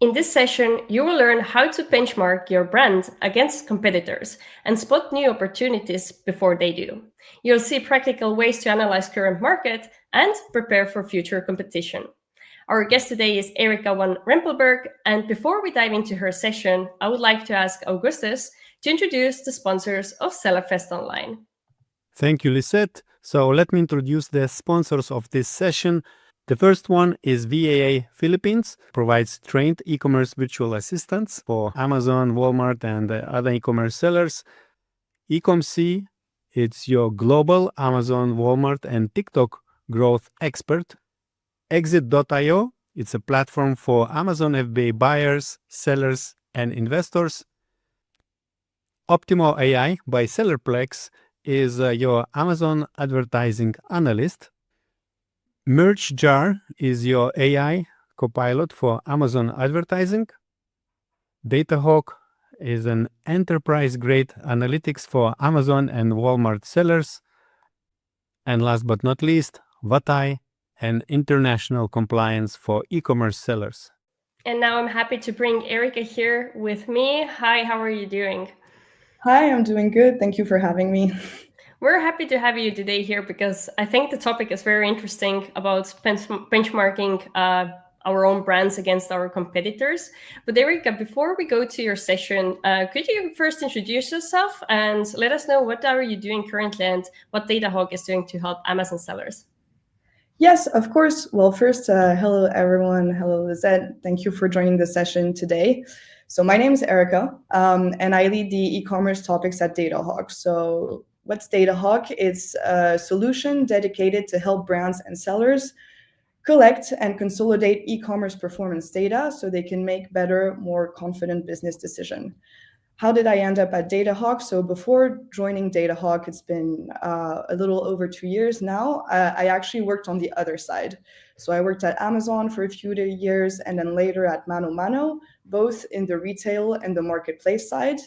In this session, you will learn how to benchmark your brand against competitors and spot new opportunities before they do. You'll see practical ways to analyze current market and prepare for future competition. Our guest today is Erika van Rempelberg, and before we dive into her session, I would like to ask Augustus to introduce the sponsors of Sellerfest Online. Thank you, Lisette. So let me introduce the sponsors of this session. The first one is VAA Philippines, provides trained e-commerce virtual assistants for Amazon, Walmart, and other e-commerce sellers. Ecomc, it's your global Amazon, Walmart, and TikTok growth expert. Exit.io, it's a platform for Amazon FBA buyers, sellers, and investors. Optimal AI by Sellerplex is your Amazon advertising analyst. MerchJar is your AI copilot for Amazon advertising. DataHawk is an enterprise-grade analytics for Amazon and Walmart sellers. And last but not least, VATAi, an international compliance for e-commerce sellers. And now I'm happy to bring Erika here with me. Hi, how are you doing? Hi, I'm doing good. Thank you for having me. We're happy to have you today here because I think the topic is very interesting about benchmarking our own brands against our competitors. But Erika, before we go to your session, could you first introduce yourself and let us know what are you doing currently and what DataHawk is doing to help Amazon sellers? Yes, of course. Well, first, hello, everyone. Hello, Lisette. Thank you for joining the session today. So my name is Erika, and I lead the e-commerce topics at DataHawk. So what's DataHawk? It's a solution dedicated to help brands and sellers collect and consolidate e-commerce performance data so they can make better, more confident business decisions. How did I end up at DataHawk? So before joining DataHawk, it's been a little over 2 years now. I actually worked on the other side. So I worked at Amazon for a few years and then later at Mano Mano, both in the retail and the marketplace side.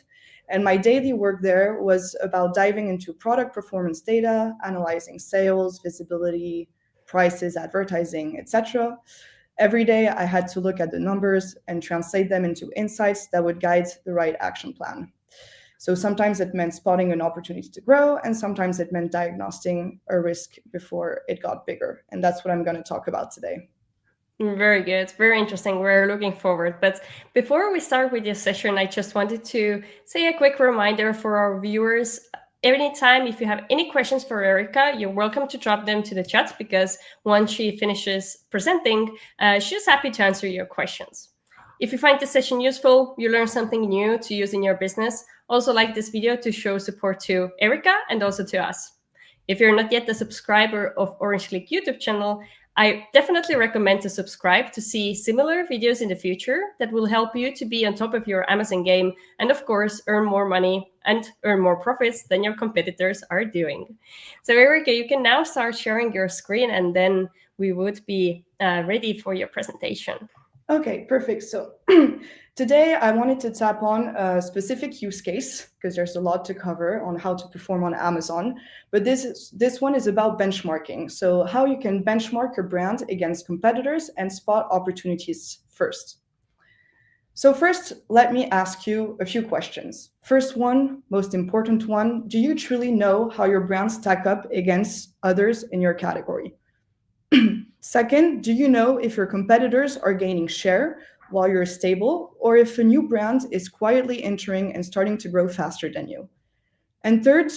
And my daily work there was about diving into product performance data, analyzing sales, visibility, prices, advertising, etc. Every day, I had to look at the numbers and translate them into insights that would guide the right action plan. So sometimes it meant spotting an opportunity to grow, and sometimes it meant diagnosing a risk before it got bigger. And that's what I'm going to talk about today. Very good. Very interesting. We're looking forward. But before we start with this session, I just wanted to say a quick reminder for our viewers. Anytime, if you have any questions for Erika, you're welcome to drop them to the chat because once she finishes presenting, she's happy to answer your questions. If you find this session useful, you learn something new to use in your business, also like this video to show support to Erika and also to us. If you're not yet a subscriber of Orange Klik YouTube channel, I definitely recommend to subscribe to see similar videos in the future that will help you to be on top of your Amazon game and, of course, earn more money and earn more profits than your competitors are doing. So, Erika, you can now start sharing your screen and then we would be ready for your presentation. Okay, perfect. So today I wanted to tap on a specific use case because there's a lot to cover on how to perform on Amazon. But this one is about benchmarking. So how you can benchmark your brand against competitors and spot opportunities first. So first, let me ask you a few questions. First one, most important one, do you truly know how your brand stack up against others in your category? Second, do you know if your competitors are gaining share while you're stable, or if a new brand is quietly entering and starting to grow faster than you? And third,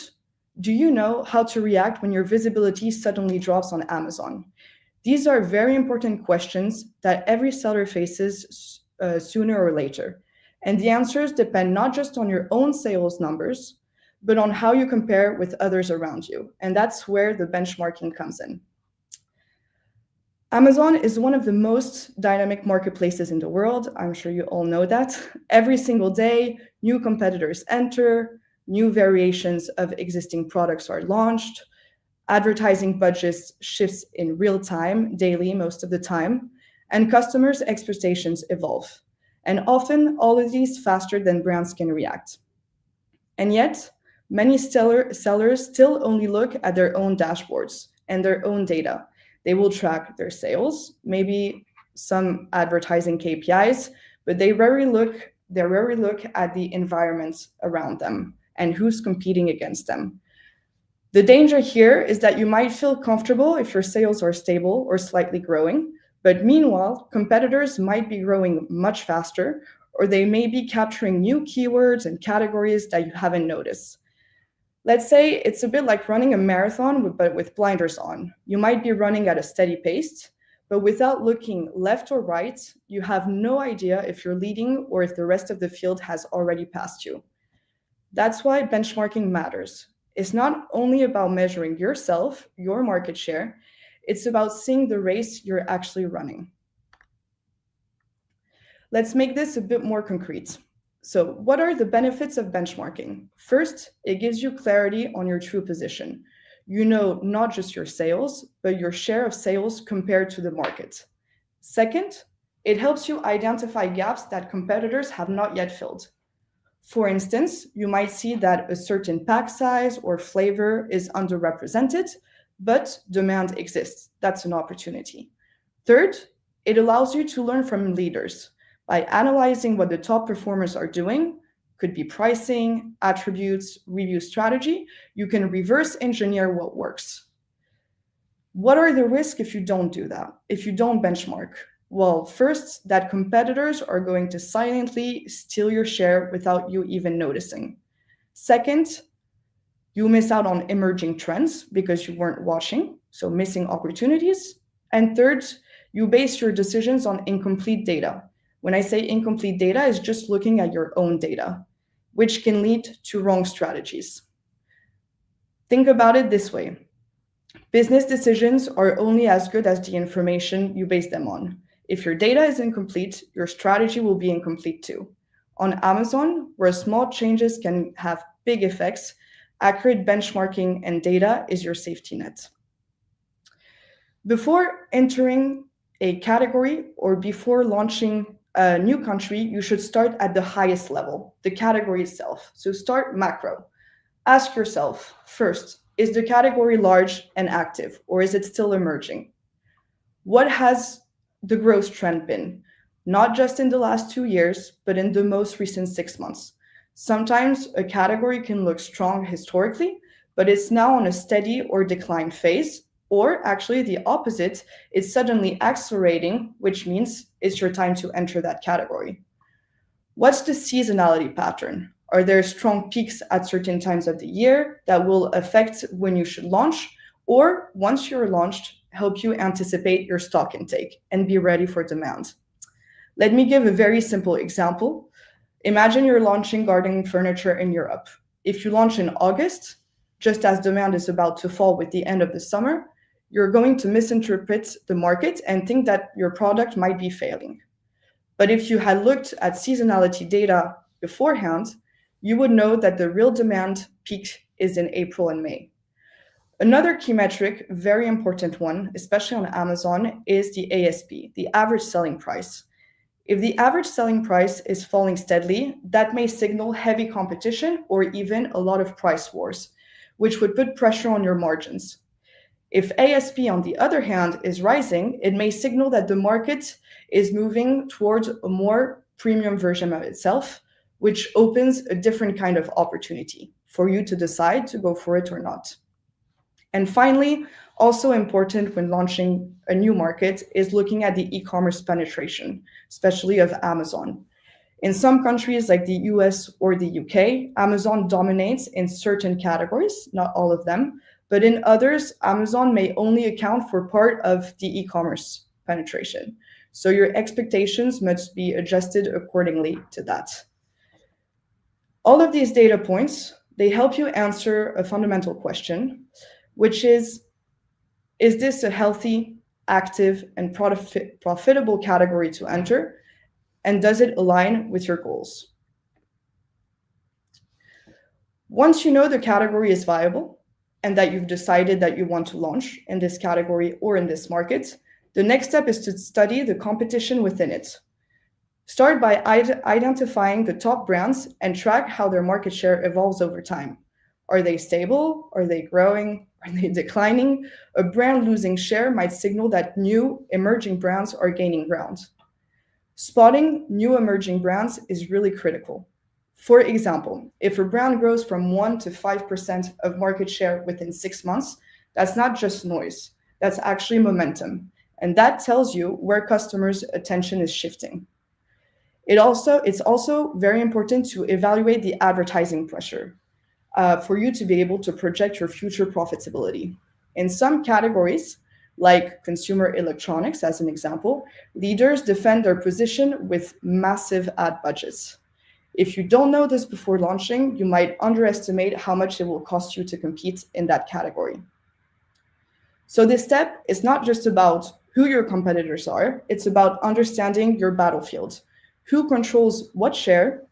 do you know how to react when your visibility suddenly drops on Amazon? These are very important questions that every seller faces sooner or later. And the answers depend not just on your own sales numbers, but on how you compare with others around you. And that's where the benchmarking comes in. Amazon is one of the most dynamic marketplaces in the world. I'm sure you all know that. Every single day, new competitors enter, new variations of existing products are launched, advertising budgets shifts in real time, daily most of the time, and customers' expectations evolve. And often, all of these faster than brands can react. And yet, many sellers still only look at their own dashboards and their own data. They will track their sales, maybe some advertising KPIs, but they rarely look at the environment around them and who's competing against them. The danger here is that you might feel comfortable if your sales are stable or slightly growing, but meanwhile, competitors might be growing much faster, or they may be capturing new keywords and categories that you haven't noticed. Let's say it's a bit like running a marathon, but with blinders on. You might be running at a steady pace, but without looking left or right, you have no idea if you're leading or if the rest of the field has already passed you. That's why benchmarking matters. It's not only about measuring yourself, your market share, it's about seeing the race you're actually running. Let's make this a bit more concrete. So, what are the benefits of benchmarking? First, it gives you clarity on your true position. You know not just your sales, but your share of sales compared to the market. Second, it helps you identify gaps that competitors have not yet filled. For instance, you might see that a certain pack size or flavor is underrepresented, but demand exists. That's an opportunity. Third, it allows you to learn from leaders. By analyzing what the top performers are doing, could be pricing, attributes, review strategy, you can reverse engineer what works. What are the risks if you don't do that, if you don't benchmark? Well, first, that competitors are going to silently steal your share without you even noticing. Second, you miss out on emerging trends because you weren't watching, so missing opportunities. And third, you base your decisions on incomplete data. When I say incomplete data, it's just looking at your own data, which can lead to wrong strategies. Think about it this way. Business decisions are only as good as the information you base them on. If your data is incomplete, your strategy will be incomplete too. On Amazon, where small changes can have big effects, accurate benchmarking and data is your safety net. Before entering a category or before launching a new country, you should start at the highest level, the category itself. So start macro. Ask yourself, first, is the category large and active, or is it still emerging? What has the growth trend been? Not just in the last 2 years, but in the most recent 6 months. Sometimes a category can look strong historically, but it's now on a steady or decline phase, or actually the opposite, it's suddenly accelerating, which means it's your time to enter that category. What's the seasonality pattern? Are there strong peaks at certain times of the year that will affect when you should launch? Or once you're launched, help you anticipate your stock intake and be ready for demand? Let me give a very simple example. Imagine you're launching garden furniture in Europe. If you launch in August, just as demand is about to fall with the end of the summer, you're going to misinterpret the market and think that your product might be failing. But if you had looked at seasonality data beforehand, you would know that the real demand peak is in April and May. Another key metric, very important one, especially on Amazon, is the ASP, the average selling price. If the average selling price is falling steadily, that may signal heavy competition or even a lot of price wars, which would put pressure on your margins. If ASP, on the other hand, is rising, it may signal that the market is moving towards a more premium version of itself, which opens a different kind of opportunity for you to decide to go for it or not. And finally, also important when launching a new market is looking at the e-commerce penetration, especially of Amazon. In some countries like the US or the UK, Amazon dominates in certain categories, not all of them, but in others, Amazon may only account for part of the e-commerce penetration. So your expectations must be adjusted accordingly to that. All of these data points, they help you answer a fundamental question, which is this a healthy, active, and profitable category to enter? And does it align with your goals? Once you know the category is viable and that you've decided that you want to launch in this category or in this market, the next step is to study the competition within it. Start by identifying the top brands and track how their market share evolves over time. Are they stable? Are they growing? Are they declining? A brand losing share might signal that new emerging brands are gaining ground. Spotting new emerging brands is really critical. For example, if a brand grows from 1 to 5% of market share within 6 months, that's not just noise, that's actually momentum. And that tells you where customers' attention is shifting. It's also very important to evaluate the advertising pressure for you to be able to project your future profitability. In some categories, like consumer electronics, as an example, leaders defend their position with massive ad budgets. If you don't know this before launching, you might underestimate how much it will cost you to compete in that category. So this step is not just about who your competitors are, it's about understanding your battlefield, who controls what share,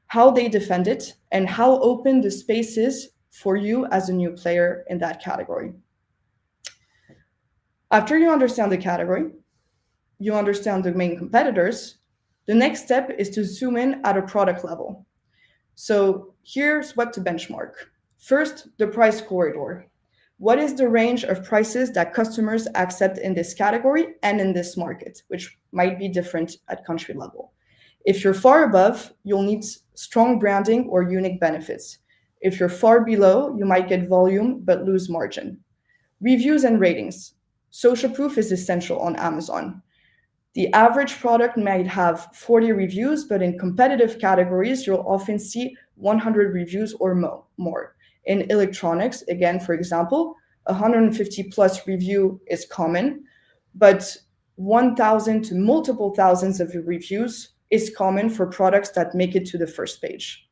how they defend it, and how open the space is for you as a new player in that category. After you understand the category, you understand the main competitors, the next step is to zoom in at a product level. So here's what to benchmark. First, the price corridor. What is the range of prices that customers accept in this category and in this market, which might be different at country level? If you're far above, you'll need strong branding or unique benefits. If you're far below, you might get volume but lose margin. Reviews and ratings. Social proof is essential on Amazon. The average product might have 40 reviews, but in competitive categories, you'll often see 100 reviews or more. In electronics, again, for example, 150 plus review is common, but 1,000 to multiple thousands of reviews is common for products that make it to the first page.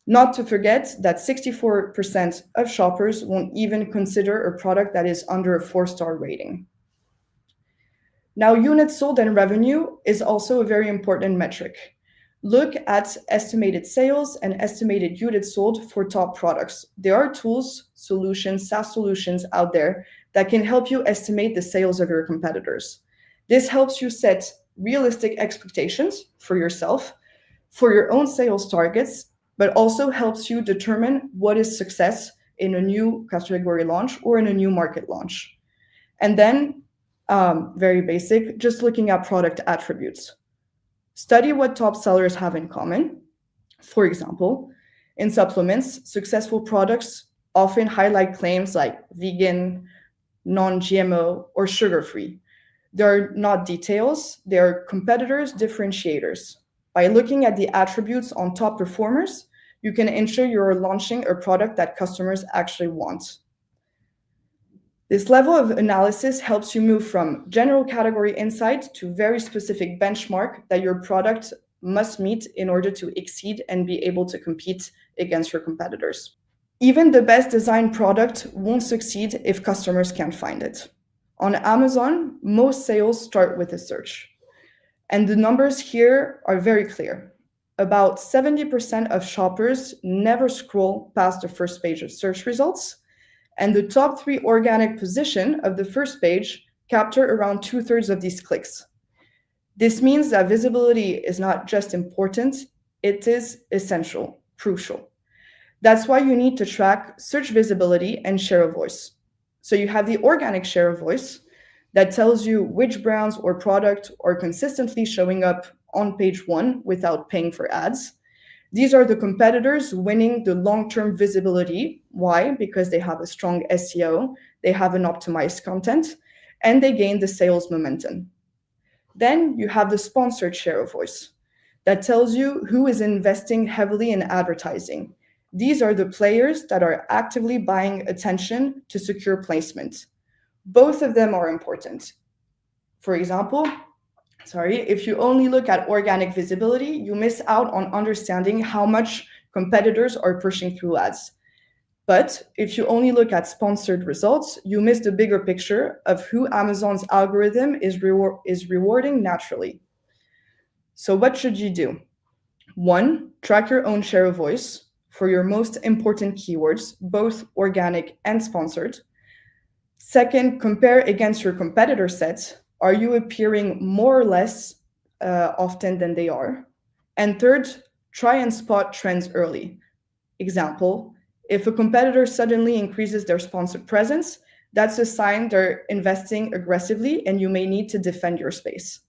Not to forget that 64% of shoppers won't even consider a product that is under a 4-star rating. Now, units sold and revenue is also a very important metric. Look at estimated sales and estimated units sold for top products. There are tools, solutions, SaaS solutions out there that can help you estimate the sales of your competitors. This helps you set realistic expectations for yourself, for your own sales targets, but also helps you determine what is success in a new category launch or in a new market launch. And then, very basic, just looking at product attributes. Study what top sellers have in common. For example, in supplements, successful products often highlight claims like vegan, non-GMO, or sugar-free. They're not details, they're competitors' differentiators. By looking at the attributes on top performers, you can ensure you're launching a product that customers actually want. This level of analysis helps you move from general category insight to very specific benchmark that your product must meet in order to exceed and be able to compete against your competitors. Even the best designed product won't succeed if customers can't find it. On Amazon, most sales start with a search. And the numbers here are very clear. About 70% of shoppers never scroll past the first page of search results, and the top 3 organic position of the first page capture around 2/3 of these clicks. This means that visibility is not just important, it is essential, crucial. That's why you need to track search visibility and share of voice. So you have the organic share of voice that tells you which brands or product are consistently showing up on page 1 without paying for ads. These are the competitors winning the long-term visibility. Why? Because they have a strong SEO, they have an optimized content, and they gain the sales momentum. Then you have the sponsored share of voice that tells you who is investing heavily in advertising. These are the players that are actively buying attention to secure placement. Both of them are important. For example, if you only look at organic visibility, you miss out on understanding how much competitors are pushing through ads. But if you only look at sponsored results, you miss the bigger picture of who Amazon's algorithm is rewarding naturally. So what should you do? 1, track your own share of voice for your most important keywords, both organic and sponsored. 2, compare against your competitor sets. Are you appearing more or less often than they are? And 3, try and spot trends early. Example, if a competitor suddenly increases their sponsored presence, that's a sign they're investing aggressively and you may need to defend your space.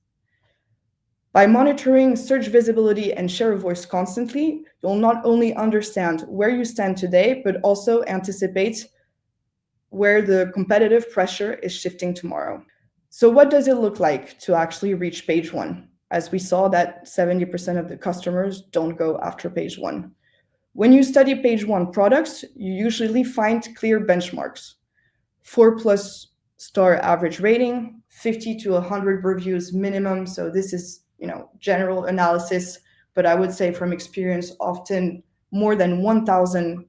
By monitoring search visibility and share of voice constantly, you'll not only understand where you stand today, but also anticipate where the competitive pressure is shifting tomorrow. So what does it look like to actually reach page one? As we saw that 70% of the customers don't go after page one. When you study page one products, you usually find clear benchmarks. 4+ star average rating, 50 to 100 reviews minimum. So this is, general analysis, but I would say from experience, often more than 1,000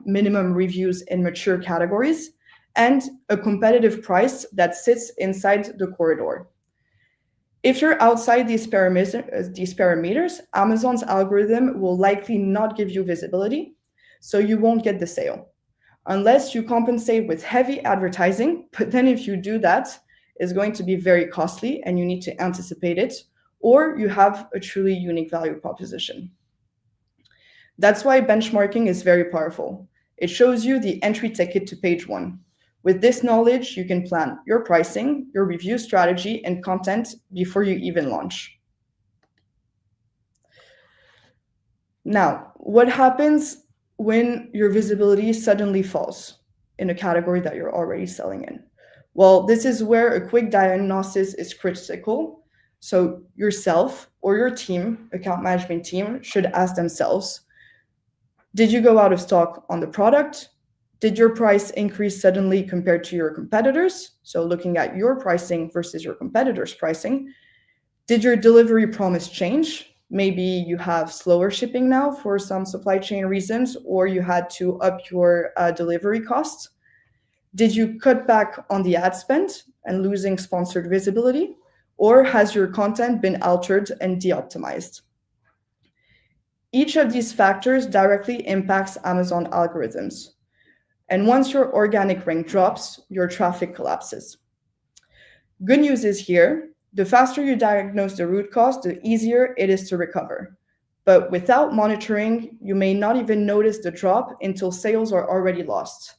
minimum reviews in mature categories, and a competitive price that sits inside the corridor. If you're outside these parameters, Amazon's algorithm will likely not give you visibility, so you won't get the sale, unless you compensate with heavy advertising. But then if you do that, it's going to be very costly and you need to anticipate it, or you have a truly unique value proposition. That's why benchmarking is very powerful. It shows you the entry ticket to page one. With this knowledge, you can plan your pricing, your review strategy, and content before you even launch. Now, what happens when your visibility suddenly falls in a category that you're already selling in? Well, this is where a quick diagnosis is critical. So yourself or your team, account management team, should ask themselves, did you go out of stock on the product? Did your price increase suddenly compared to your competitors? So looking at your pricing versus your competitors' pricing. Did your delivery promise change? Maybe you have slower shipping now for some supply chain reasons, or you had to up your delivery costs. Did you cut back on the ad spend and losing sponsored visibility? Or has your content been altered and de-optimized? Each of these factors directly impacts Amazon algorithms. And once your organic rank drops, your traffic collapses. Good news is here, the faster you diagnose the root cause, the easier it is to recover. But without monitoring, you may not even notice the drop until sales are already lost.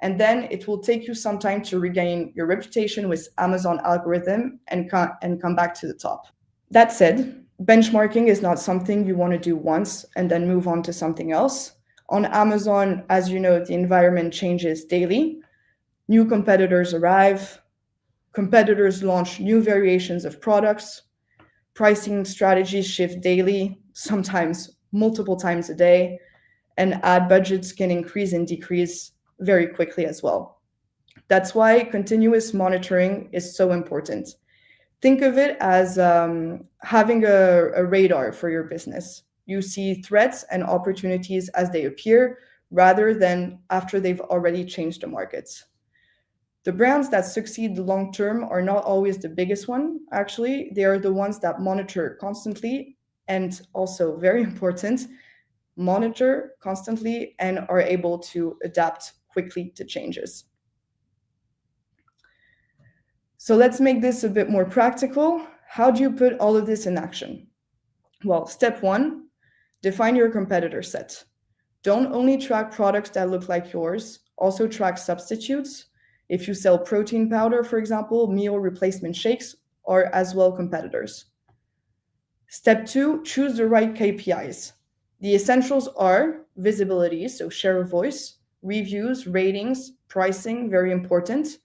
And then it will take you some time to regain your reputation with Amazon algorithm and come back to the top. That said, benchmarking is not something you want to do once and then move on to something else. On Amazon, as you know, the environment changes daily. New competitors arrive. Competitors launch new variations of products. Pricing strategies shift daily, sometimes multiple times a day, and ad budgets can increase and decrease very quickly as well. That's why continuous monitoring is so important. Think of it as having a radar for your business. You see threats and opportunities as they appear rather than after they've already changed the markets. The brands that succeed long term are not always the biggest one, actually. They are the ones that monitor constantly and also, very important, monitor constantly and are able to adapt quickly to changes. So let's make this a bit more practical. How do you put all of this in action? Well, step one, define your competitor set. Don't only track products that look like yours, also track substitutes. If you sell protein powder, for example, meal replacement shakes are as well competitors. Step two, choose the right KPIs. The essentials are visibility, so share of voice, reviews, ratings, pricing, very important,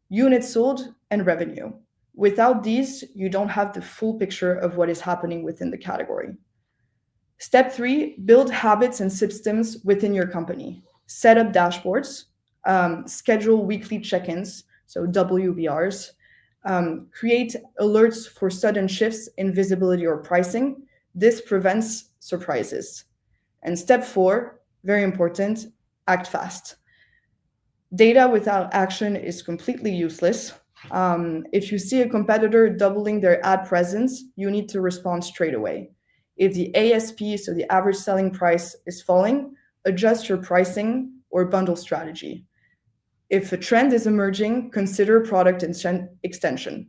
units sold, and revenue. Without these, you don't have the full picture of what is happening within the category. Step three, build habits and systems within your company. Set up dashboards, schedule weekly check-ins, so WBRs, create alerts for sudden shifts in visibility or pricing. This prevents surprises. And step four, very important, act fast. Data without action is completely useless. If you see a competitor doubling their ad presence, you need to respond straight away. If the ASP, so the average selling price, is falling, adjust your pricing or bundle strategy. If a trend is emerging, consider product extension.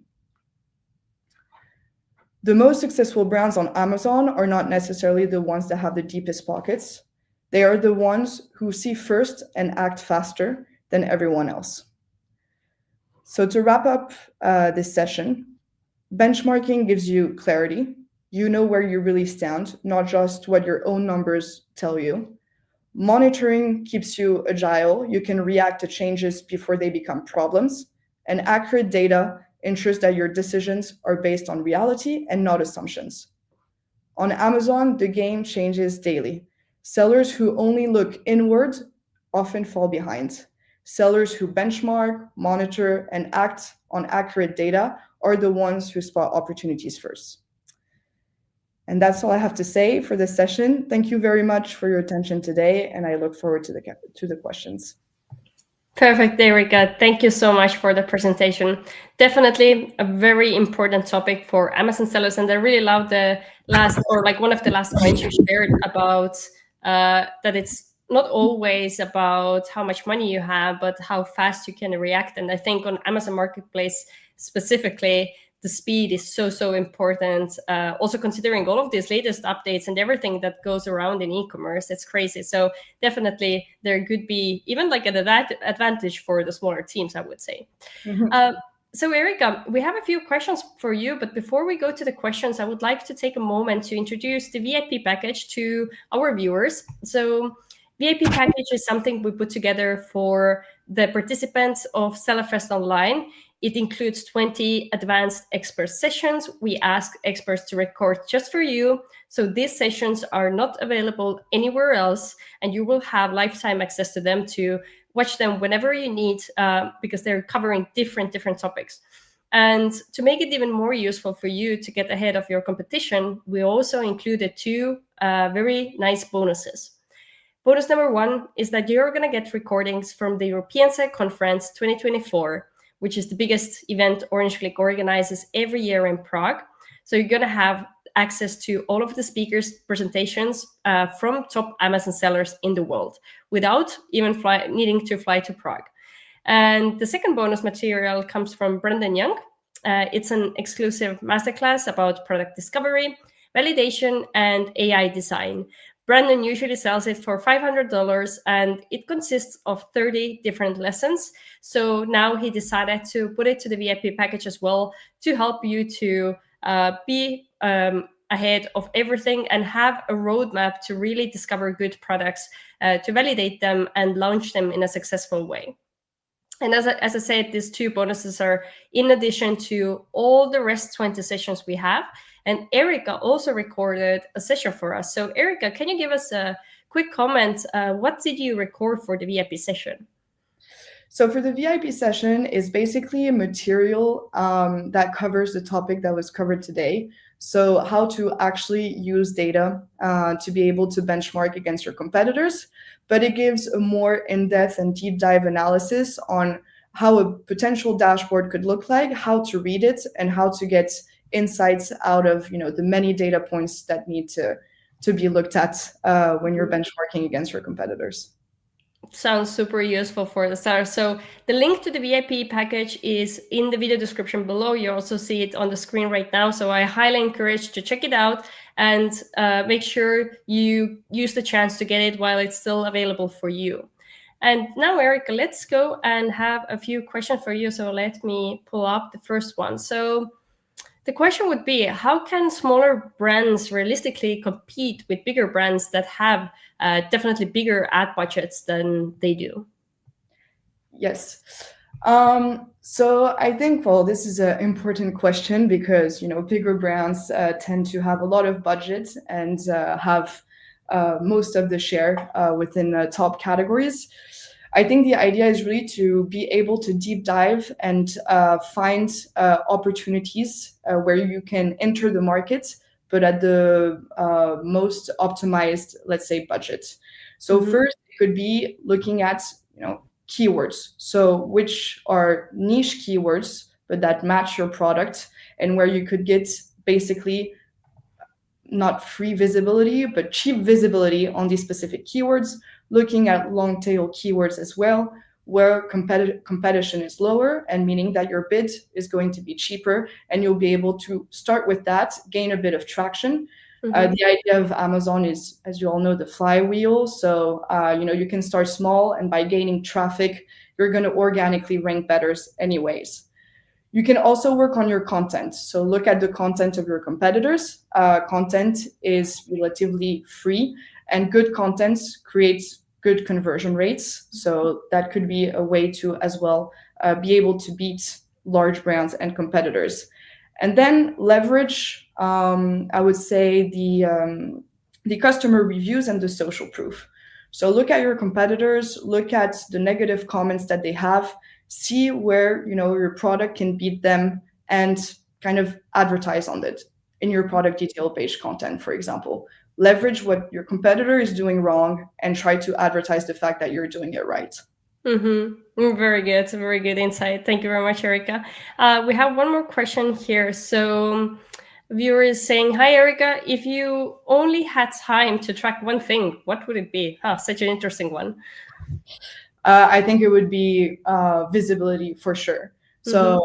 The most successful brands on Amazon are not necessarily the ones that have the deepest pockets. They are the ones who see first and act faster than everyone else. So to wrap up this session, Benchmarking gives you clarity. You know where you really stand, not just what your own numbers tell you. Monitoring keeps you agile. You can react to changes before they become problems. And accurate data ensures that your decisions are based on reality and not assumptions. On Amazon, the game changes daily. Sellers who only look inward often fall behind. Sellers who benchmark, monitor, and act on accurate data are the ones who spot opportunities first. And that's all I have to say for this session. Thank you very much for your attention today, and I look forward to the questions. Perfect, Erika. Thank you so much for the presentation. Definitely a very important topic for Amazon sellers, and I really love the last, or like one of the last points you shared about that it's not always about how much money you have, but how fast you can react. And I think on Amazon Marketplace specifically, the speed is so important. Also considering all of these latest updates and everything that goes around in e-commerce, it's crazy. So definitely there could be even like an advantage for the smaller teams, I would say. So Erika, we have a few questions for you, but before we go to the questions, I would like to take a moment to introduce the VIP package to our viewers. So VIP package is something we put together for the participants of SellerFest Online. It includes 20 advanced expert sessions. We ask experts to record just for you. So these sessions are not available anywhere else, and you will have lifetime access to them to watch them whenever you need, because they're covering different topics. And to make it even more useful for you to get ahead of your competition, we also included two very nice bonuses. Bonus number one is that you're going to get recordings from the European Sec Conference 2024, which is the biggest event Orange Klik organizes every year in Prague. So you're going to have access to all of the speakers' presentations from top Amazon sellers in the world without even needing to fly to Prague. And the second bonus material comes from Brendan Young. It's an exclusive masterclass about product discovery, validation, and AI design. Brandon usually sells it for $500, and it consists of 30 different lessons. So now he decided to put it to the VIP package as well to help you to be ahead of everything and have a roadmap to really discover good products, to validate them and launch them in a successful way. And as I said, these two bonuses are in addition to all the rest 20 sessions we have. And Erika also recorded a session for us. So Erika, can you give us a quick comment? What did you record for the VIP session? So for the VIP session is basically a material that covers the topic that was covered today. So how to actually use data to be able to benchmark against your competitors, but it gives a more in-depth and deep dive analysis on how a potential dashboard could look like, how to read it, and how to get insights out of the many data points that need to be looked at when you're benchmarking against your competitors. Sounds super useful for the sellers. So the link to the VIP package is in the video description below. You also see it on the screen right now. So I highly encourage to check it out and make sure you use the chance to get it while it's still available for you. And now, Erika, let's go and have a few questions for you. So let me pull up the first one. So the question would be, how can smaller brands realistically compete with bigger brands that have definitely bigger ad budgets than they do? Yes. So I think, well, this is an important question because, bigger brands tend to have a lot of budget and have most of the share within top categories. I think the idea is really to be able to deep dive and find opportunities where you can enter the market, but at the most optimized, let's say, budget. So first, it could be looking at, keywords. So which are niche keywords, but that match your product and where you could get basically not free visibility, but cheap visibility on these specific keywords, looking at long tail keywords as well, where competition is lower and meaning that your bid is going to be cheaper and you'll be able to start with that, gain a bit of traction. The idea of Amazon is, as you all know, the flywheel. So, you can start small and by gaining traffic, you're going to organically rank better anyways. You can also work on your content. So look at the content of your competitors. Content is relatively free, and good content creates good conversion rates. So that could be a way to as well be able to beat large brands and competitors. And then leverage, I would say, the customer reviews and the social proof. So look at your competitors, look at the negative comments that they have, see where your product can beat them, and kind of advertise on it in your product detail page content, for example. Leverage what your competitor is doing wrong and try to advertise the fact that you're doing it right. Very good. It's a very good insight. Thank you very much, Erica. We have one more question here. So viewer is saying, hi, Erica. If you only had time to track one thing, what would it be? Such an interesting one. I think it would be visibility for sure. So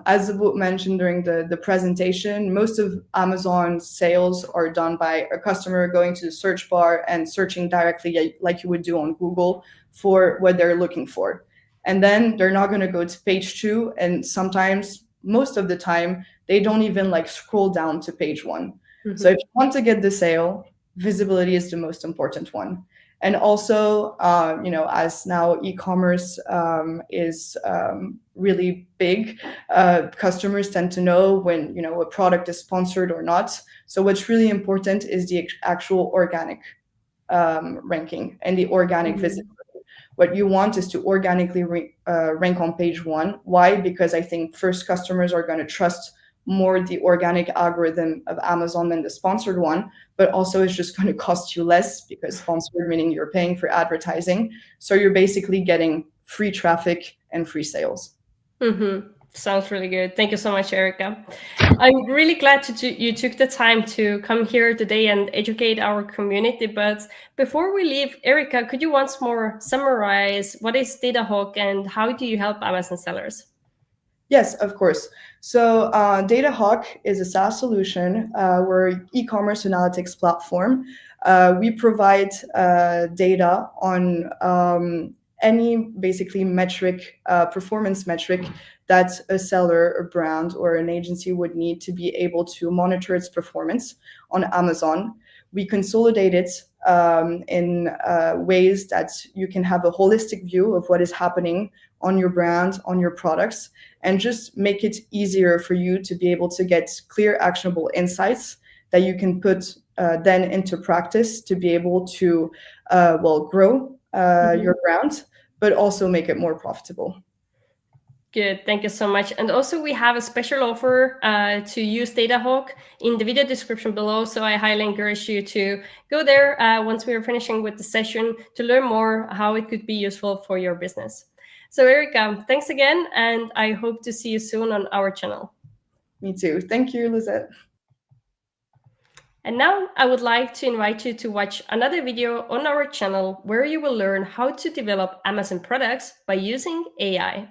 as Book mentioned during the presentation, most of Amazon's sales are done by a customer going to the search bar and searching directly like you would do on Google for what they're looking for. And then they're not going to go to page 2. And sometimes, most of the time, they don't even scroll down to page 1. So if you want to get the sale, visibility is the most important one. And also, as now e-commerce is really big, customers tend to know when a product is sponsored or not. So what's really important is the actual organic ranking and the organic visibility. What you want is to organically rank on page 1. Why? Because I think first customers are going to trust more the organic algorithm of Amazon than the sponsored one, but also it's just going to cost you less because sponsored meaning you're paying for advertising. So you're basically getting free traffic and free sales. Sounds really good. Thank you so much, Erica. I'm really glad you took the time to come here today and educate our community. But before we leave, Erica, could you once more summarize what is DataHawk and how do you help Amazon sellers? Yes, of course. So DataHawk is a SaaS solution. We're an e-commerce analytics platform. We provide data on any basically metric, performance metric that a seller, a brand, or an agency would need to be able to monitor its performance on Amazon. We consolidate it in ways that you can have a holistic view of what is happening on your brand, on your products, and just make it easier for you to be able to get clear, actionable insights that you can put then into practice to be able to, grow your brand, but also make it more profitable. Good, thank you so much. And also we have a special offer to use DataHawk in the video description below. So I highly encourage you to go there once we are finishing with the session to learn more how it could be useful for your business. So Erica, thanks again, and I hope to see you soon on our channel. Me too. Thank you, Lisette. And now I would like to invite you to watch another video on our channel where you will learn how to develop Amazon products by using AI.